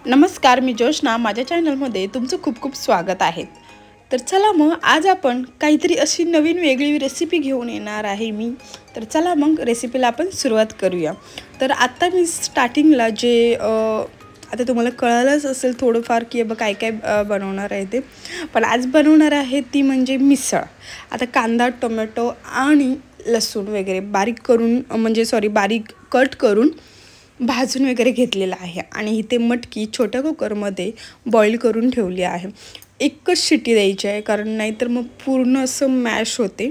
नमस्कार, मी जोशना. माझ्या चॅनलमध्ये तुमचं खूप खूप स्वागत आहे. तर चला मग आज आपण काहीतरी अशी नवीन वेगळी रेसिपी घेऊन येणार आहे मी. तर चला मग रेसिपीला आपण सुरुवात करूया. तर आता मी स्टार्टिंगला आता तुम्हाला कळालंच असेल थोडंफार की काय काय बनवणार आहे ते. पण आज बनवणार आहे ती म्हणजे मिसळ. आता कांदा, टोमॅटो आणि लसूण वगैरे बारीक कट करून भाजून वगैरे घेतलेला आहे आणि इथे मटकी छोट्या कुकरमध्ये बॉईल करून ठेवली आहे. एकच शिटी द्यायची आहे, कारण नाहीतर मग पूर्ण असं मॅश होते.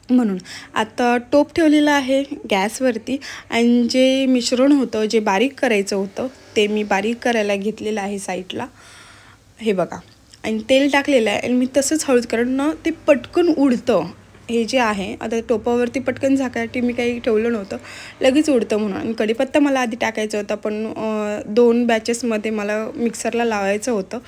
म्हणून आता टोप ठेवलेला आहे गॅसवरती आणि जे मिश्रण होतं, जे बारीक करायचं होतं ते मी बारीक करायला घेतलेलं आहे साईडला. हे बघा, आणि तेल टाकलेलं आहे आणि मी तसंच हळूच, कारण ना ते पटकन उडतं. हे जे आहे आता टोपावरती पटकन झाकायसाठी मी काही ठेवलं नव्हतं, लगेच उडतं म्हणून. आणि कढीपत्ता मला आधी टाकायचा होता, पण 2 बॅचेसमध्ये मला मिक्सरला लावायचं होतं,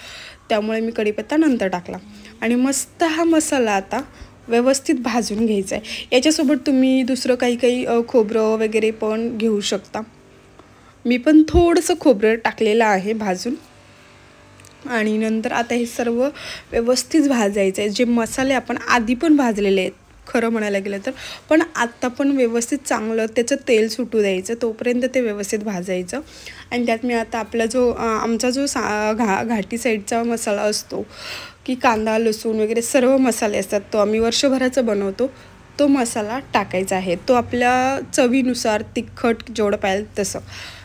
त्यामुळे मी कढीपत्ता नंतर टाकला. आणि मस्त हा मसाला आता व्यवस्थित भाजून घ्यायचा आहे. याच्यासोबत तुम्ही दुसरं काही खोबरं वगैरे पण घेऊ शकता. मी पण थोडंसं खोबरं टाकलेलं आहे भाजून. आणि नंतर आता हे सर्व व्यवस्थित भाजायचं आहे. जे मसाले आपण आधी पण भाजलेले आहेत खरं म्हणायला गेलं तर, पण आत्ता पण व्यवस्थित चांगलं त्याचं तेल सुटू द्यायचं, तोपर्यंत ते व्यवस्थित भाजायचं. आणि त्यात मी आता आपला आमचा जो घाटी साईडचा मसाला असतो, की कांदा, लसूण वगैरे सर्व मसाले असतात, तो आम्ही वर्षभराचा बनवतो, तो मसाला टाकायचा आहे. तो आपल्या चवीनुसार तिखट जेवढं पाहिजे तसं.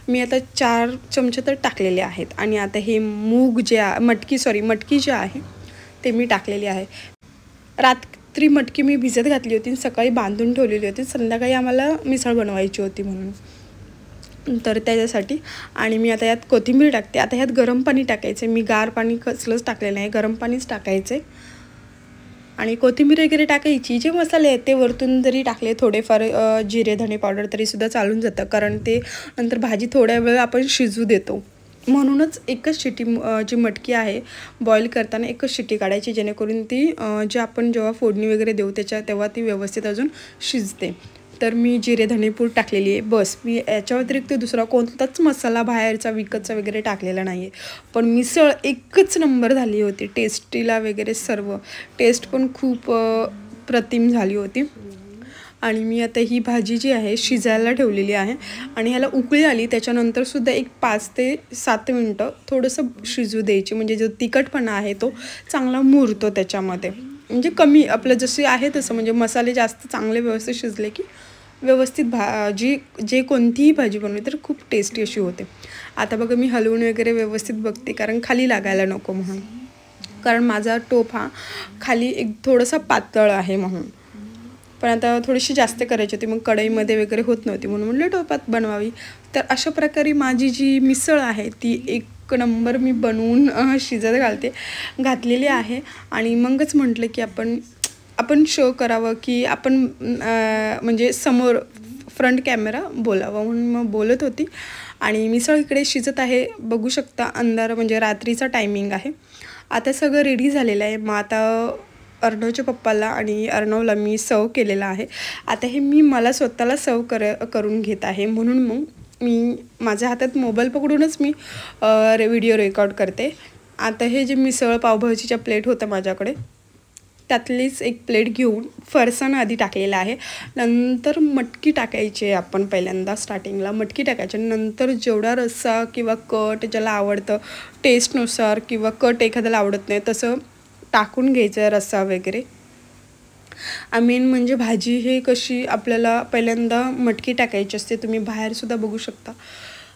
मी आता 4 चमचे तर टाकलेले आहेत. आणि आता हे मटकी जी आहे ते मी टाकलेली आहे. रात्री मटकी मी भिजत घातली होती, सकाळी बांधून ठेवलेली होती, संध्याकाळी आम्हाला मिसळ बनवायची होती म्हणून, तर त्याच्यासाठी. आणि मी आता यात कोथिंबीर टाकते. आता ह्यात गरम पाणी टाकायचं आहे. मी गार पाणी कसलंच टाकलेलं नाही, गरम पाणीच टाकायचं आहे. आणि कोथिंबीर वगैरे टाकायची. जे मसाले आहेत ते वरतून जरी टाकले थोडेफार, जिरे धणे पावडर, तरीसुद्धा चालून जातं, कारण ते नंतर भाजी थोड्या वेळ आपण शिजू देतो. म्हणूनच एकच शिटी, जी मटकी आहे बॉईल करताना एकच शिटी काढायची, जेणेकरून ती जे आपण जेव्हा फोडणी वगैरे देऊ तेव्हा ती व्यवस्थित अजून शिजते. तर मी जिरे धणेपूड टाकलेली आहे, बस. मी याच्या व्यतिरिक्त दुसरा कोणताच मसाला बाहेरचा विकतचा वगैरे टाकलेला नाही आहे. पण मिसळ एकच नंबर झाली होती, टेस्टीला वगैरे सर्व. टेस्ट पण खूप प्रतिम झाली होती. आणि मी आता ही भाजी जी आहे शिजायला ठेवलेली आहे. आणि ह्याला उकळी आली त्याच्यानंतरसुद्धा एक 5 ते 7 मिनटं थोडंसं शिजू द्यायची, म्हणजे जो तिखटपणा आहे तो चांगला मुरतो त्याच्यामध्ये. म्हणजे कमी आपलं जसे आहे तसं, म्हणजे मसाले जास्त चांगले व्यवस्थित शिजले की व्यवस्थित जे कोणतीही भाजी बनवली तर खूप टेस्टी अशी होते. आता बघा, मी हलवून वगैरे व्यवस्थित बघते, कारण खाली लागायला नको म्हणून, कारण माझा टोप हा खाली एक थोडासा पातळ आहे म्हणून. पण आता थोडीशी जास्त करायची होती, मग कढईमध्ये वगैरे होत नव्हती, म्हणून म्हटलं टोपात बनवावी. तर अशा प्रकारे माझी जी मिसळ आहे ती एक नंबर मी बनवून शिजत घातलेली आहे. आणि मगच म्हटलं की आपण शो करावं, की आपण म्हणजे समोर फ्रंट कॅमेरा बोलावं, म्हणून मग बोलत होती. आणि मिसळ इकडे शिजत आहे, बघू शकता. अंधार म्हणजे रात्रीचा टायमिंग आहे. आता सगळं रेडी झालेलं आहे. मग आता अर्णवच्या पप्पाला आणि अर्णवला मी सर्व केलेलं आहे. आता हे मी मला स्वतःला सर्व करून घेत आहे, म्हणून मग मी माझ्या हातात मोबाईल पकडूनच मी व्हिडिओ रेकॉर्ड करते. आता हे जे मिसळ पावभाजीच्या प्लेट होतं माझ्याकडे, त्यातलीच एक प्लेट घेऊन फरसाण आधी टाकलेलं आहे. नंतर मटकी टाकायची आहे. आपण पहिल्यांदा स्टार्टिंगला मटकी टाकायची, नंतर जेवढा रस्सा किंवा कट ज्याला आवडतं टेस्टनुसार, किंवा कट एखाद्याला आवडत नाही तसं टाकून घ्यायचं रस्सा वगैरे. मेन म्हणजे भाजी हे कशी आपल्याला पहिल्यांदा मटकी टाकायची असते. तुम्ही बाहेरसुद्धा बघू शकता,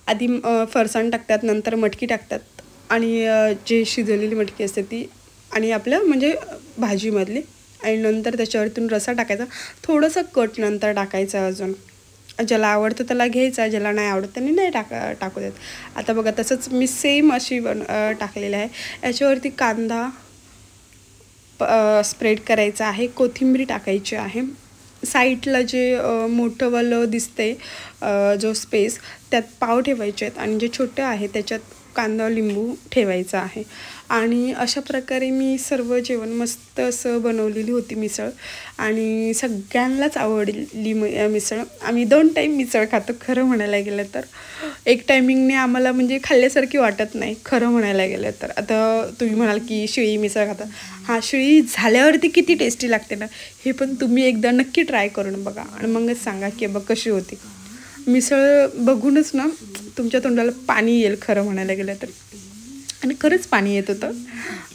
आधी फरसाण टाकतात, नंतर मटकी टाकतात, आणि जे शिजलेली मटकी असते ती, आणि आपलं म्हणजे भाजीमधली, आणि नंतर त्याच्यावरतून रस्सा टाकायचा, थोडंसं कट नंतर टाकायचं. अजून ज्याला आवडतं त्याला घ्यायचा, ज्याला नाही आवडत त्यांनी नाही टाकू देत. आता बघा, तसंच मी सेम अशी टाकलेलं आहे. याच्यावरती कांदा स्प्रेड करायचा आहे, कोथिंबीर टाकायची आहे. साईडला जे मोठंवालं दिसतंय जो स्पेस त्यात पाव ठेवायचे आहेत आणि जे छोटे आहे त्याच्यात कांदा लिंबू ठेवायचा आहे. आणि अशा प्रकारे मी सर्व जेवण मस्त असं बनवलेली होती मिसळ आणि सगळ्यांनाच आवडली मिसळ. आम्ही 2 टाईम मिसळ खातो खरं म्हणायला गेलं तर. एक टायमिंगने आम्हाला म्हणजे खाल्ल्यासारखी वाटत नाही खरं म्हणायला गेलं तर. आता तुम्ही म्हणाल की शिळी मिसळ खाता, हां शिळी झाल्यावरती किती टेस्टी लागते ना, हे पण तुम्ही एकदा नक्की ट्राय करून बघा आणि मगच सांगा की बघ कशी होती. मिसळ बघूनच ना तुमच्या तोंडाला पाणी येईल खरं म्हणायला गेलं तर. आणि खरंच पाणी येत होतं.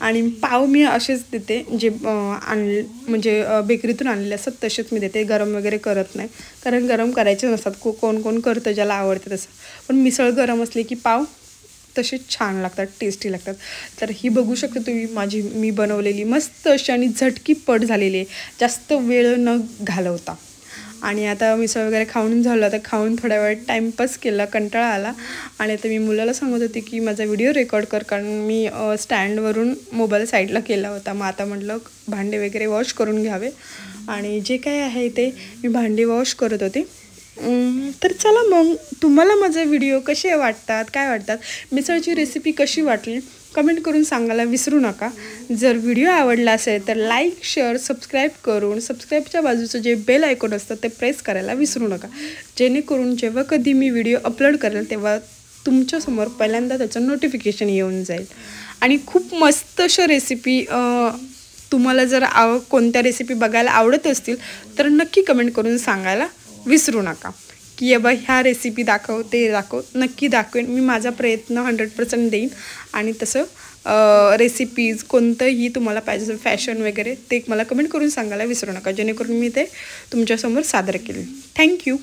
आणि पाव मी असेच देते जे म्हणजे बेकरीतून आणलेले असतात तसेच मी देते, गरम वगैरे करत नाही कारण गरम करायचे नसतात. कोण कोण करतं ज्याला आवडते तसं. पण मिसळ गरम असली की पाव तसेच छान लागतात, टेस्टी लागतात. तर ही बघू शकता तुम्ही मी बनवलेली मस्त अशी आणि झटकीपट झालेली आहे, जास्त वेळ न घालवता. आणि आता मिसळ वगैरे खाऊन झालं, तर खाऊन थोड्या वेळ टाईमपास केला, कंटाळा आला आणि आता मी मुलाला सांगत होते की माझा व्हिडिओ रेकॉर्ड कर, कारण मी स्टँडवरून मोबाईल साईडला केला होता. मग आता म्हटलं भांडे वगैरे वॉश करून घ्यावे आणि जे काय आहे ते मी भांडी वॉश करत होते. तर चला मग, तुम्हाला माझे व्हिडिओ कसे वाटतात, काय वाटतात, मिसळची रेसिपी कशी वाटली कमेंट करून सांगायला विसरू नका. जर व्हिडिओ आवडला असेल तर लाईक शेअर सबस्क्राईब करून सबस्क्राईबच्या बाजूचं जे बेल आयकॉन असतं ते प्रेस करायला विसरू नका, जेणेकरून जेव्हा कधी मी व्हिडिओ अपलोड करेल तेव्हा तुमच्यासमोर पहिल्यांदा त्याचं नोटिफिकेशन येऊन जाईल. आणि खूप मस्त अशा रेसिपी तुम्हाला जर कोणत्या रेसिपी बघायला आवडत असतील तर नक्की कमेंट करून सांगायला विसरू नका की बा ह्या रेसिपी दाखव, ते दाखव. नक्की दाखवेन मी, माझा प्रयत्न 100% देईन. आणि तसं रेसिपीज कोणतंही तुम्हाला पाहिजे असेल फॅशन वगैरे ते मला कमेंट करून सांगायला विसरू नका, जेणेकरून मी ते तुमच्यासमोर सादर केले. थँक्यू.